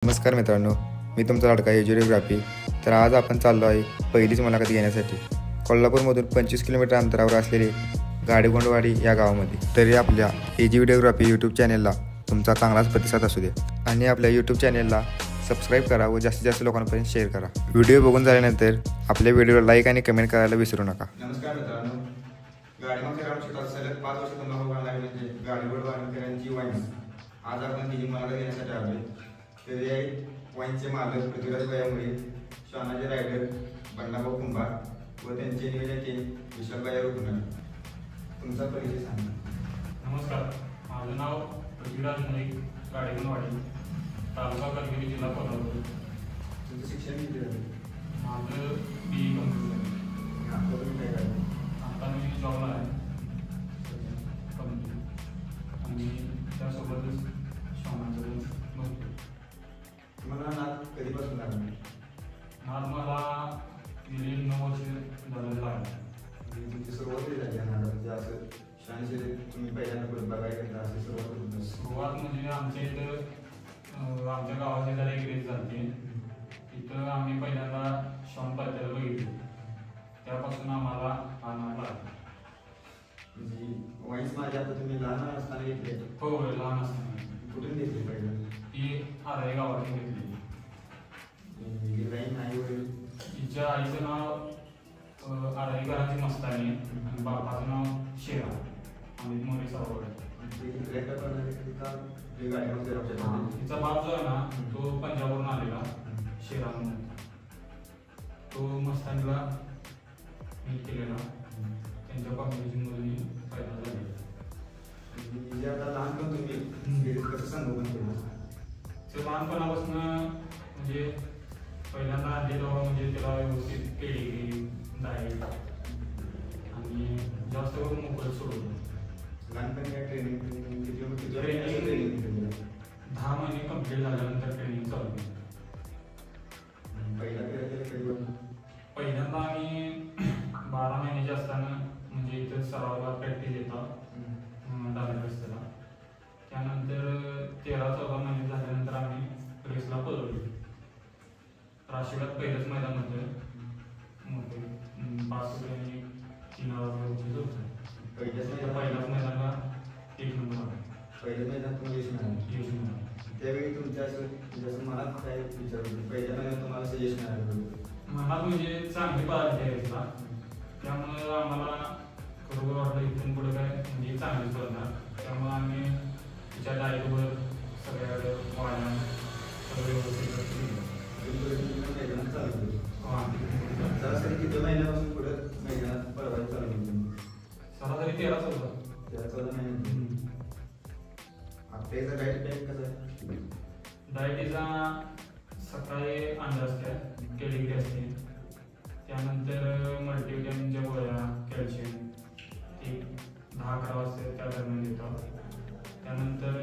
नमस्कार मित्रांनो, मी तुमचा लाडका एज्युरिओग्राफी. तर आज आपण चाललो आहे पहिलीच मुलाखत घेण्यासाठी कोल्हापूरमधून 25 किलोमीटर अंतरावर असलेले गाडेगोंडवाडी या गावामध्ये. तरी आपल्या एज्युरिओग्राफी यूट्यूब चॅनेलला तुमचा चांगलाच प्रतिसाद असू द्या आणि आपल्या यूट्यूब चॅनेलला सबस्क्राईब करा व जास्तीत जास्त लोकांपर्यंत शेअर करा. व्हिडिओ बघून झाल्यानंतर आपल्या व्हिडिओला लाईक आणि कमेंट करायला विसरू नका. नमस्कार मित्रांनो, गाडीमागच्या ग्राम क्षेत्रात सलग 5 वर्ष तंबाखू खायला लागले म्हणजे गाडीगोंडवाडीकरांची वाईन्स. आज आपण तिची मुलाखत घेण्यासाठी आलोय. तर हे वाईन्सचे मालक पृथ्वीराज भैया, शहानाचे रायडर बंडाभाऊ कुंभार व त्यांचे नियोजक विशाल भैया रुग्ण. तुमचा परिचय सांगा. नमस्कार, माझं नाव पृथ्वीराज भैया, गाडेगोंडवाडी, तालुका करगिरी, जिल्हा कोल्हापूर. तुमचं शिक्षण किती झालं? माझं BE कंप्लीट झालं. आता तुम्ही काय करता? आता मी जॉबला आहे कंपनी आणि त्यासोबतच श्वानाचं नव्हतं. तुम्हाला नाद कधीपासून लागला? नाद मला गेली 9 वर्ष झालेलं आहे. तुमची सुरुवात कधी झाली नादात? म्हणजे असं शानशी तुम्ही पहिल्यांदा कुठं बघायला गेला अशी सुरुवात म्हणजे आमच्या इथं आमच्या गावाची जरा एक रेस झाली. तिथं आम्ही पहिल्यांदा श्वान पाळायला बघितले. त्यापासून आम्हाला हा नाद लागला. म्हणजे वाईन्स माझ्या आता तुम्ही लहान असताना घेतले? हो, लहान असताना. कुठून घेतली पहिलं? ती आराई गावातून घेतली. लाईन आई वडील? तिच्या आईचं नाव आराई घराची मस्तानी आणि बापाचं नाव शेरा अमित मोरे सावड. तिचा बाप जो आहे ना तो पंजाबवरून आलेला शेरा म्हणून. तो मस्तानीला मी केलेला. त्यांच्या पाहुण्याची मुलगी पैदा झाली. आता लहानपण तुम्ही कसं संगोपन केलं? ते लहानपणापासून म्हणजे पहिल्यांदा आलेलो म्हणजे त्याला व्यवस्थित पेढी डाएट आणि जास्त करून मोबाईल सोडवलं. लहानपणी काय ट्रेनिंग ट्रेनिंग 10 महिने कंप्लीट झाल्यानंतर ट्रेनिंग चालू केली. पहिल्यांदा आम्ही 12 महिन्याचे असताना म्हणजे इथं सरावाला प्रॅक्टिस येतात डाव्या रस्त्याला. त्यानंतर 13-14 महिने झाल्यानंतर आम्ही रेसला पळवली. राशिवड्यात पहिलंच मैदान होतं मोठे 5 रुपये 3,000 होतं. पहिल्याच मैदानाला 1 नंबर आला. पहिल्या मैदानात तुम्हाला यश मिळालं. त्यावेळी तुमच्या असं मनात काय विचार होते? पहिल्या महिन्यात तुम्हाला यश मिळालं? मनात म्हणजे चांगली पळाली त्या रेसला. त्यामुळे आम्हाला बरोबर वाटलं इथून पुढे काय म्हणजे चांगलीच पळणार. त्यामुळे आम्ही तिच्या डायटवर सगळ्या वाढणार सगळं व्यवस्थित मैदानात चालू केलं. सरासरी किती महिन्यापासून पुढे मैदानात पळवायला चालू केलं? सरासरी 13-14. 13-14 महिन्यात. आपल्या इथं डाएट प्लॅन कसं आहे? डाएटीचा सकाळी अंडा असते, केळी असते, त्यानंतर मल्टीव्हिटॅमिनच्या गोळ्या, कॅल्शियम एक 10-11 वाजता त्या दरम्यान देतो. त्यानंतर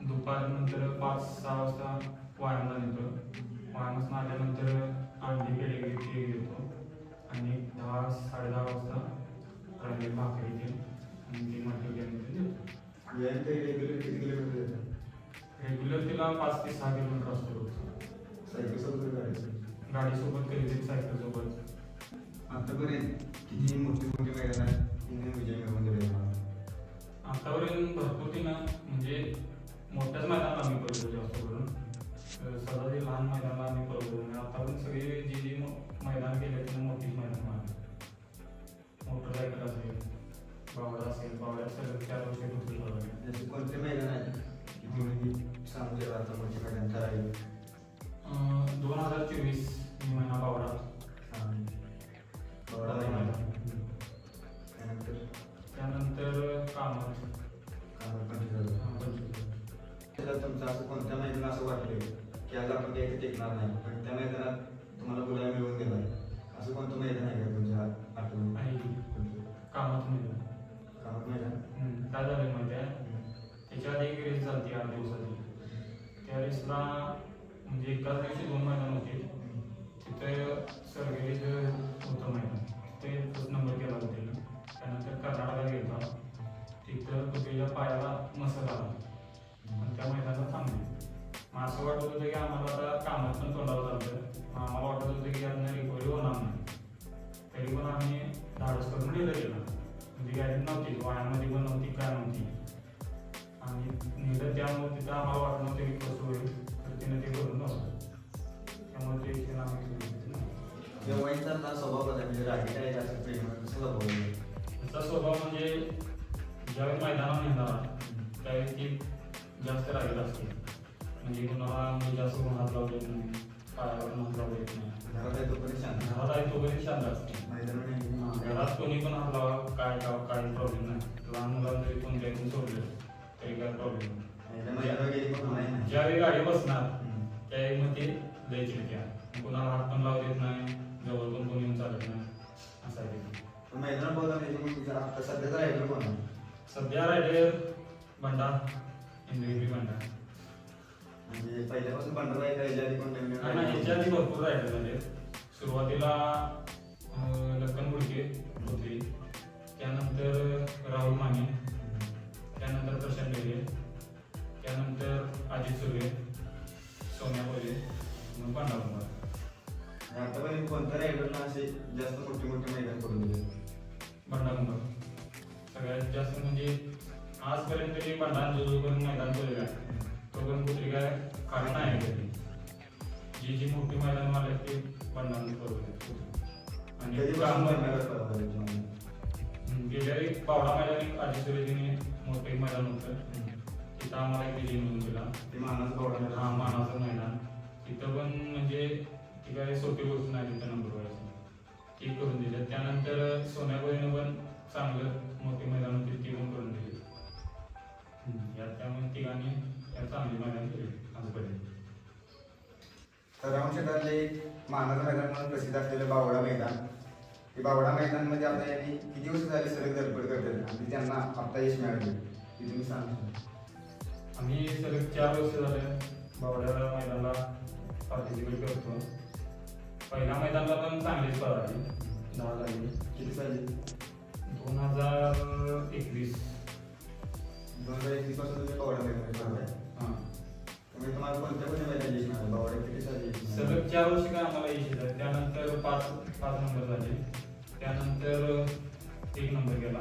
दुपारनंतर 5-6 वाजता व्यायामला नेतो. व्यायामात आल्यानंतर अंडी केळी देतो आणि 10-10:30 वाजता राहिलेली भाकरी येते आणि ती मल्टीव्हिटॅमिन देतो. रेग्युलर किती किलोमीटर येतं? रेग्युलर तिला 5 ते 6 किलोमीटर असतो. सायकल सोबत गाडीसोबत कधीतरी सायकल सोबत. आतापर्यंत किती मोठी मैदानात विजय मिळवून दिले? आतापर्यंत भरपूर तिनं म्हणजे मोठ्याच मैदानात आम्ही पळतो जास्त करून. सध्या लहान मैदानाला आम्ही पळतो. आतापर्यंत सगळे जी मैदान केले तिनं मोठीच मैदान मारली. मोटरसायकल असेल, बावडा असेल, बावड्यात सगळं 4 वर्षे कुठे पळवले. जसे कोणते मैदान आहेत सांगू शकता? आता मोठे मैदान ठराविक 2024 महिना बावडा त्यानंतर कामात तुमचं असं कोणत्या मैदानात असं वाटलं की आज आपण काही टेकणार नाही पण त्या मैदानात तुम्हाला गुलाल मिळवून दिला असं कोणतं मैदान आहे का तुमच्या आठवण? कामात मैदान काय झालं माहिती आहे? त्याच्या आधी एक रेस झाली 8 दिवसाची. त्या रेसला म्हणजे एकाच दिवशी 2 मैदान होते. तिथे सरगेरीच होतं मैदान. तिथे 1 नंबर केला होता. त्यानंतर कर्नाटकात गेला. तिथं तुझ्या पायाला मसल आला आणि त्या मैदानात थांबले. मग असं वाटत होतं की आम्हाला आता कामात पण तोंडावर चालतं, आम्हाला वाटत होतं की यातनं रिकव्हरी होणार नाही. तरी पण आम्ही धाडस करून गेलं. म्हणजे गाडी नव्हती, वाहनामध्ये पण नव्हती, काय नव्हती. आणि नेलं त्यामुळे तिथं आम्हाला वाटत नव्हतं की कसं होईल, तर तिने ते करून नव्हतं. त्यामुळे ते क्षण आम्ही वाईनचा स्वभाव कसा म्हणजे रागी काय असं प्रेम कसं स्वभाव त्याचा स्वभाव म्हणजे ज्यावेळी मैदानावर येणार त्यावेळी ती जास्त रागीट असते. म्हणजे कुणाला म्हणजे जास्त कोण हात लावू देत नाही, पायावर हात लावू देत नाही. घरात आहे तोपर्यंत शांत, घरात आहे तोपर्यंत शांत असते. घरात कोणी पण हात लावा काय काही प्रॉब्लेम नाही. लहान मुलांना जरी कोणत्या इथून सोडलं तरी काय प्रॉब्लेम नाही. ज्यावेळी गाडी बसणार त्यावेळी मग ते लय चिडक्या, कोणाला हात पण लावू देत नाही, जवळ पण कोणी येऊन चालत नाही असं आहे. मैदान बोलता सध्याचा रायडर कोण आहे? सध्या रायडर बंडा, इंद्रियी बंडा. म्हणजे पहिल्यापासून बंडा आहे का ह्याच्या आधी भरपूर रायडर झाले. सुरुवातीला लखन बुडके होते, त्यानंतर राहुल माने, त्यानंतर प्रशांत ढेरे, त्यानंतर अजित सुर्वे, सोम्या बोले, मग बंडा कुमार. आतापर्यंत कोणत्या रायडरला असे जास्त मोठे मोठे मैदान करून दिले? बंडा कुमार सगळ्यात जास्त. म्हणजे आजपर्यंत जे बंडा जोपर्यंत मैदान केलेलं आहे तोपर्यंत कुठली काय कारण नाही कधी. जी मोठी मैदान मारले ते बंडाने करून. आणि गेल्या एक बावडा मैदान एक अजित सुरेजीने मोठं मैदान होतं, तिथं आम्हाला एक विजय मिळून दिला. ते मानाचं मैदान तिथं पण म्हणजे ती काय सोपी गोष्ट नाही तिथं नंबर व्हायची, ती करून दिली. त्यानंतर सोन्याबाईनं पण चांगलं मोठी मैदान होती, ती पण करून दिली. त्यामुळे तिघांनी चांगली मैदान केली आजपर्यंत. तर रामशेतातले मानाचं मैदान म्हणून प्रसिद्ध असलेलं बावडा मैदान, हे बावडा मैदानमध्ये आपल्या यांनी किती वर्ष झाली सलग धडपड करतात आणि त्यांना आता यश मिळाले ते तुम्ही सांगा. आम्ही सलग 4 वर्ष झाले बावड्या मैदानाला पार्टिसिपेट करतो. पहिल्या मैदानाला पण चांगलीच पळाली, 10 झाली. किती साली? 2021 पासून तुम्ही बावडा मैदान. हां, तुम्ही तुम्हाला कोणत्या कोणत्या मैदान यश मिळालं? बावडा किती साली? सलग 4 वर्ष काय आम्हाला यश येतात. त्यानंतर 5 नंबर झाले, त्यानंतर 1 नंबर गेला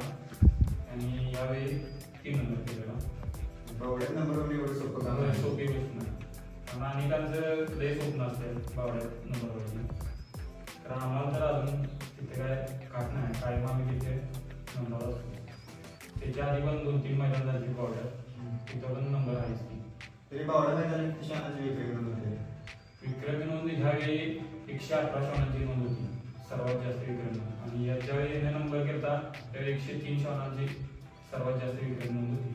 आणि यावेळी 3 नंबर केलेला. बावड्यात नंबर एवढं सोपं काम सोपी गोष्ट नाही, कारण अनेकांचं लय स्वप्न असतं बावड्यात नंबरवरती. तर आम्हाला तर अजून तिथे काय काट नाही, कायम आम्ही तिथे नंबर असतो. त्याच्या आधी पण 2-3 मैदान झाली बावड्यात, तिथं पण नंबर आहेच की. तरी बावडा मैदान किती शाळांची विक्रम होते? विक्रमी नोंद ह्यावेळी 118 श्वानांची नोंद होती, सर्वात जास्त विक्रमी. आणि याच्यावेळी याने नंबर घेतला त्यावेळी 103 श्वानांची सर्वात जास्त विक्रमी नोंद होती.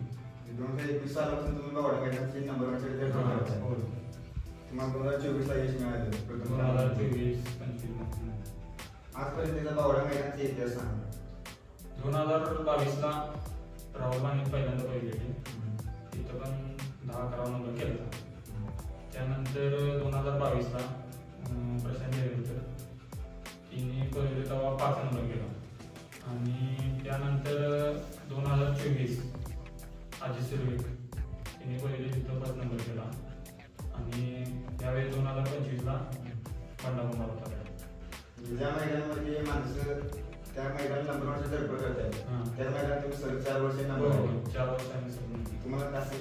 2021 सालापासून तुम्ही बावडा मैदानाचे नंबर हो. तुम्हाला 2024 ला यश मिळालं. 2024-25 आजपर्यंत बावडा मैदानाचा इतिहास सांगा. 2022 ला राहुलाने पहिल्यांदा पहिले तिथं पण 10-11 नंबर केला. त्यानंतर 2022 ला प्रशांत ढेरे होतं, तिने पहिले तेव्हा 5 नंबर केला. आणि त्यानंतर 2024 अजित सुर्वे तिने पहिले तिथं 5 नंबर केला. आणि त्यावेळी 2025 ला बंडा कुमार होता. ज्या मैदानामध्ये माणसं त्या मैदानात नंबर वर्ष धडपड करतात, त्या मैदानात तुम्ही सलग 4 वर्ष नंबर 4 वर्षांनी तुम्हाला असं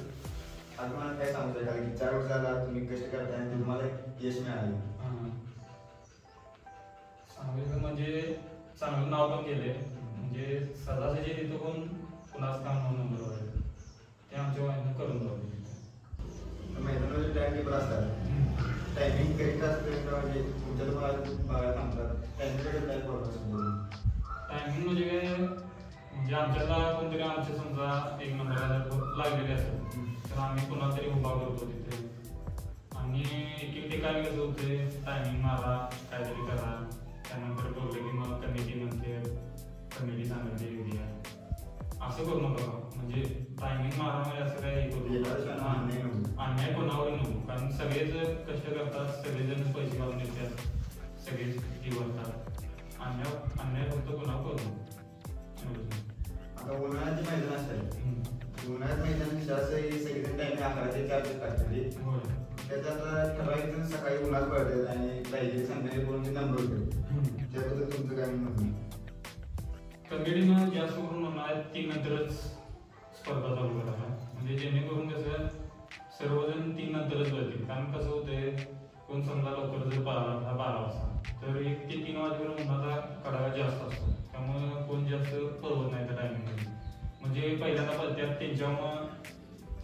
आज मला काय सांगू शकाल की 4 वर्ष झाला तुम्ही कष्ट करताय आणि तुम्हाला यश मिळालं? चांगलं म्हणजे चांगलं नाव पण केले. म्हणजे सदासजी तिथं पण कुणाच काम नंबर व्हायचं ते आमच्या वाईनं करून जाऊ. मैदानाचे टाइम टेबल असतात, टायमिंग करेक्ट असतं म्हणजे तुमच्या तुम्हाला सांगतात टायमिंग काय प्रॉब्लेम? टायमिंग म्हणजे काय, म्हणजे आमच्याला कोणतरी आमच्या समजा 1 नंबर लागलेले असेल तर आम्ही कुणाला तरी उभा करतो तिथे. आणि एक ठिकाणी कसं होते, टायमिंग मारा काहीतरी करा, त्यानंतर बोलले की मग कमिटी म्हणते, कमिटी सांगते उद्या असं करू नका. म्हणजे टायमिंग मारा म्हणजे असं काय करू अन्याय कोणावर नको. कारण सगळेच कष्ट करतात, सगळेजण पैसे घालून येतात, सगळेच फी भरतात. अन्याय फक्त कोणावर करू नको. आता उन्हाळ्याची मैदान असतात, उन्हाळ्यात मैदान सगळेजण टायमिंग 11 ते 4 टाकतात. त्याच्यात ठराविक जण सकाळी उन्हात पडतात आणि काही संध्याकाळी बोलून ते नंबर होते. त्याबद्दल तुमचं काय म्हणणं? कमिटीनं जास्त करून म्हणणार 3 नंतरच स्पर्धा चालू करायला, म्हणजे जेणेकरून कसं सर्वजण 3 नंतरच जातील. कारण कसं होतंय, कोण समजा लवकर जर 12 वाजता तर 1 ते 3 वाजेपर्यंत उन्हाचा कडाका जास्त असतो, त्यामुळे कोण जास्त पळवत नाही त्या टायमिंगमध्ये. म्हणजे पहिल्यांदा पळत्यात त्यांच्यामुळं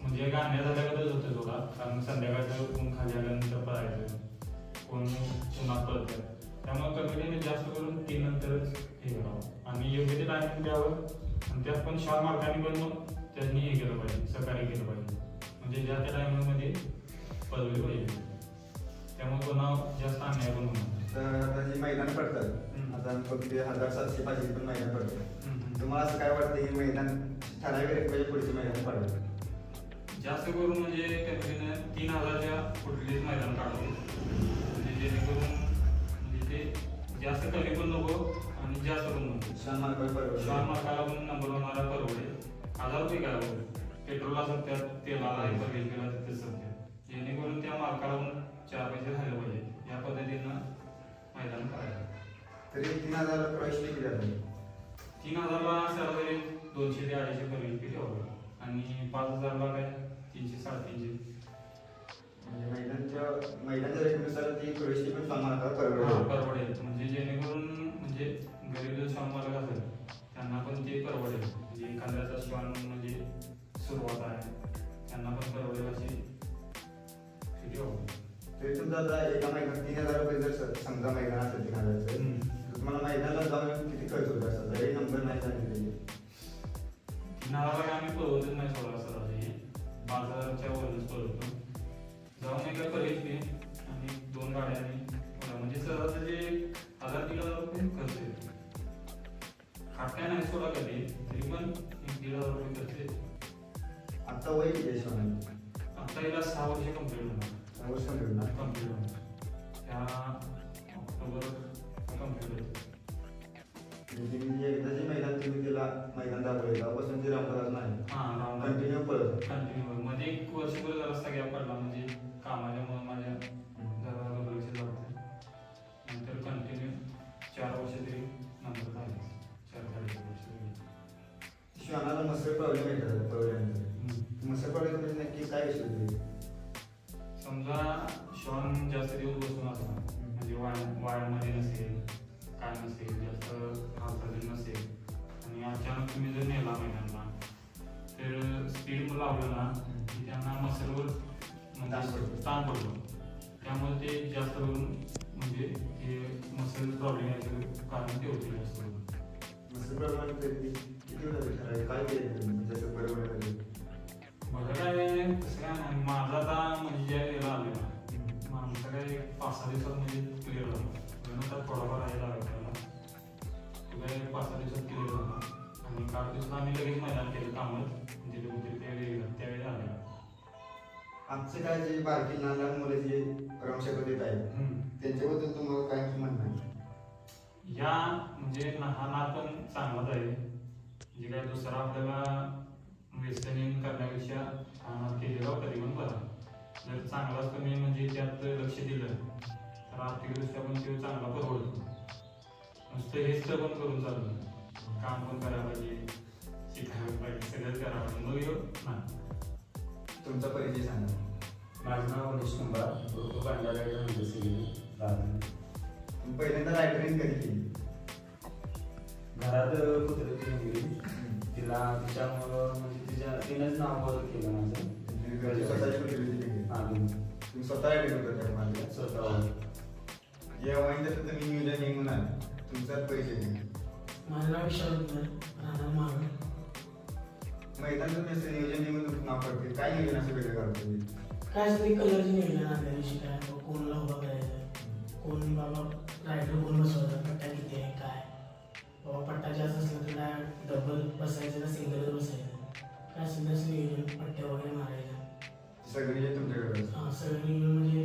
म्हणजे गाण्या झाल्यागतच होतं थोडा, कारण संध्याकाळचं ऊन खाली आल्यानंतर पळायचं, कोण उन्हात पळतात. त्यामुळे कमिटीने जास्त करून 3 नंतरच हे करावं आणि योग्य ते टायमिंग द्यावं. आणि त्यात पण 4 मार्कांनी पण मग त्यांनी हे केलं पाहिजे, सहकार्य केलं पाहिजे, म्हणजे ज्या त्या टायमिंगमध्ये पळवली पाहिजे. त्यामुळे कोणा जास्त अन्याय पण होणार. तर आता जे मैदान पडतात, आता फक्त 1700-500 पण मैदान पडतात, तुम्हाला असं काय वाटतं की मैदान ठराविक रकमेच्या पुढचे मैदान पडावे? जास्त करून म्हणजे कमिटीनं 3000च्या कुठलेच मैदान काढावे, म्हणजे जेणेकरून म्हणजे ते जास्त कमी पण नको आणि जास्त पण नको. 6 मार्काला पण नंबर होणारा परवडेल. 1000 रुपये काय होईल, पेट्रोलला सत्यात, तेलाला केला तिथे सत्यात, जेणेकरून त्या मार्काला पण 4 पैसे राहिले पाहिजे. या पद्धतीनं मैदान करायचं. तरी 3000 प्रवेश किती जातो? 3000ला सरासरी 200 ते 250 पर्यंत ठेवावं आणि 5000ला काय 300-350. म्हणजे मैदानच्या रकमेनुसार ती प्रवेश पण सामानाला परवडेल, म्हणजे जेणेकरून म्हणजे गरीब जो श्वान मालक असेल त्यांना पण ते परवडेल. म्हणजे एखाद्याचा श्वान म्हणजे सुरुवात आहे त्यांना पण परवडेल अशी किती हवं. तरी तुमचा आता एका मैदानात 3000 रुपये जर समजा मैदान असेल 3000चं, तर तुम्हाला मैदानाला जाऊन किती खर्च होत असतात? जरी नंबर नाही सांगितलेले 3000 आम्ही पळवतच नाही सोडा सरासरी, 5000च्या वरच पळवतो. जाऊन एका पर्यंत आणि 2 गाड्यांनी म्हणजे सरासरी 1000-1500 रुपये खर्च येतो. खाटण्या नाही सोडा कधी, तरी पण 1-1500 रुपये खर्च येतो. आता वय किती आहे श्वानाचं? आता याला 6 वर्ष कंप्लीट होणार. 6 वर्ष मिळणार. कंप्लीट होणार त्या ऑक्टोबर कंप्लीट होतं. म्हणजे एकदा जे मैदान तुम्ही त्याला मैदान दाखवलं तेव्हापासून ते रामदास नाही कंटिन्यू पळत कंटिन्यू म्हणजे 1 वर्षभर जरासा गॅप पडला, म्हणजे कामाच्यामुळे माझ्या जरा दुर्लक्ष झालं. नंतर कंटिन्यू 4 वर्ष तरी नंतर झाले, 4-4.5 वर्ष. श्वानाला मसल प्रॉब्लेम येतात पळवल्यानंतर. मसल प्रॉब्लेम म्हणजे नक्की काय विषय होते? समजा श्वान जास्त दिवस बसून असणार, म्हणजे वायामध्ये नसेल, काय नसेल, जास्त हालचाली नसेल आणि अचानक तुम्ही जर नेला मैदानला तर स्पीड लावलं ना की त्यांना मसलवर म्हणजे ताण पडतो. त्यामुळे ते जास्त करून म्हणजे हे मसल प्रॉब्लेम याचं कारण ते होते जास्त करून. मसल प्रॉब्लेम किती होतं काय केलं जसं बरोबर बरं काय तसं काय नाही. माझा आता म्हणजे ज्या वेळेला आलेला आमचं काय 5-6 दिवसात म्हणजे क्लिअर झालं. नंतर थोडाफार आहे लागला तो काय 5-6 दिवसात क्लिअर झाला आणि 8 दिवसात आम्ही लगेच मैदान केलं कामच दिले होते त्यावेळी आलेला. आजचे काय जे बारकी लहान लहान मुलं जे रमशपत येत आहेत त्यांच्याबद्दल तुम्हाला काय म्हणणं आहे? या म्हणजे हा नाद पण चांगलाच आहे, म्हणजे काय दुसरा आपल्याला वेस्टर्निंग करण्यापेक्षा हा नाद केलेला कधी पण बरा. जर चांगलाच कमी म्हणजे त्यात लक्ष दिलं तर आर्थिकदृष्ट्या पण ते चांगला परवडतो. नुसतं हेच तर पण करून चाललं, काम पण करायला पाहिजे, शिकायला पाहिजे, सगळंच करायला पाहिजे, मग येऊ ना. तुमचा परिचय सांगा. माझं नाव मनीष कुंभार, ग्रुप पांढरा रायडर म्हणजे पहिल्यांदा रायडरिंग कधी केली? घरात कुत्र्याची गेली तिला, तिच्यामुळं म्हणजे तिनंच नाव बदल केलं माझं. स्वतःची कुठली हां तुम्ही स्वतः रायडरिंग करता माझ्या स्वतः या वाईनचं तुम्ही नियोजन हे म्हणाल तुमचा परिचय घ्या. माझं नाव विशाल राहणार मागं. मैदान तुम्ही असं नियोजन नेहमी नाव पडते, काय नियोजन असं वेगळं करतो? काय असं ते कलरची नियोजन आणल्या दिवशी काय कोणला उभा करायचं, कोण बाबा रायडर कोण बसवायचा, पट्टा किती आहे काय, बाबा पट्टा जास्त असला तर काय डबल बसायचं का सिंगलच बसायचं, काय असेल तसं नियोजन, पट्ट्या वगैरे मारायचं सगळं जे तुमच्याकडे. हां सगळं नियोजन. म्हणजे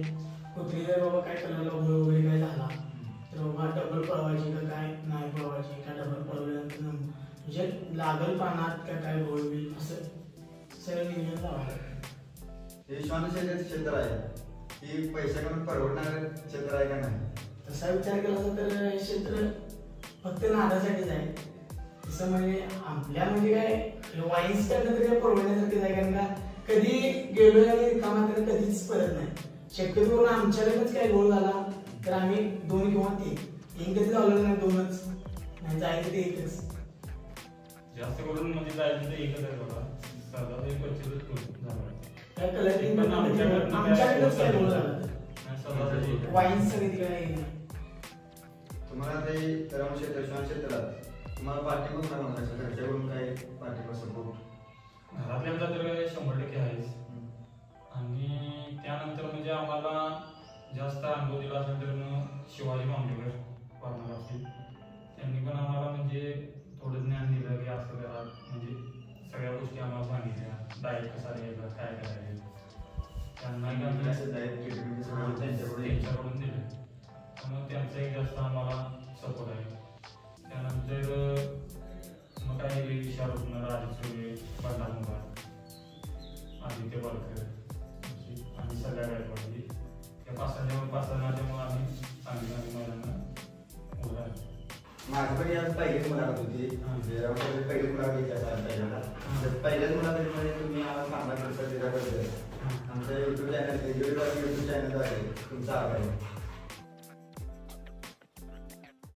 कुत्री जर बाबा काय कलरला गोळ वगैरे काय झाला तर बाबा डबल पळवायची का काय नाही पळवायची का, डबल पळवल्यानंतर म्हणजे लागल पानात का काय गोळ होईल असं सगळं नियोजन लावायचं. हे श्वान क्षेत्र आहे ही पैशाकडून परवडणारं क्षेत्र आहे का नाही? तसा विचार केला तर हे क्षेत्र फक्त नादासाठीच आहे. तसं म्हणजे आपल्या म्हणजे काय वाईन्स काढणं तरी परवडण्यासारखंच आहे, कारण का कधी गेलो आणि कामात कधीच परत नाही. शक्यतो आमच्याकडेच काय गोळ झाला तर आम्ही 2 किंवा 3 कधी झालं नाही, 2च नाही जायचं ते एकच. जास्त करून म्हणजे जायचं तर एकच आहे बघा, सहजा एक 25च खूप झालं. काय कलरिंग पण आमच्याकडेच काय गोळ झाला सहजा वाईन्स कधी काय नाही. तुम्हाला ते रमण क्षेत्र श्वान क्षेत्रात तुम्हाला पाठिंबा कोणाला म्हणायचं? घरच्याकडून काय पाठिंबा सपोर्ट? घरातल्यांचा तर 100% आहेच. आणि त्यानंतर म्हणजे आम्हाला जास्त अनुभव दिला असेल तर मग शिवाजी मामलेकर पार्टनर असतील, त्यांनी पण आम्हाला म्हणजे थोडं ज्ञान दिलं की असं करा, म्हणजे सगळ्या गोष्टी आम्हाला सांगितल्या, डाएट कसा द्यायचा, काय करायचं, त्यांना त्यांच्याकडून दिलं. त्यामुळे त्यांचा एक जास्त आम्हाला सपोर्ट आहे. त्यानंतर मग काय विशाल राजचोरे, बंडा मुंगार, आदित्य बालकर आणि सगळ्या गायकवाडी या 5 जणांच्यामुळे आम्ही चांगली मैदानात उभं राहिलो. माझी पण यात पहिलीच मुलाखत होती, पहिलीच मुलाखत घ्यायची. पहिल्याच मुलाखतीमध्ये तुम्ही आम्हाला सांगा कसं दिला करतोय. आमचं युट्यूब चॅनल आहे, तुमचा आभार आहे.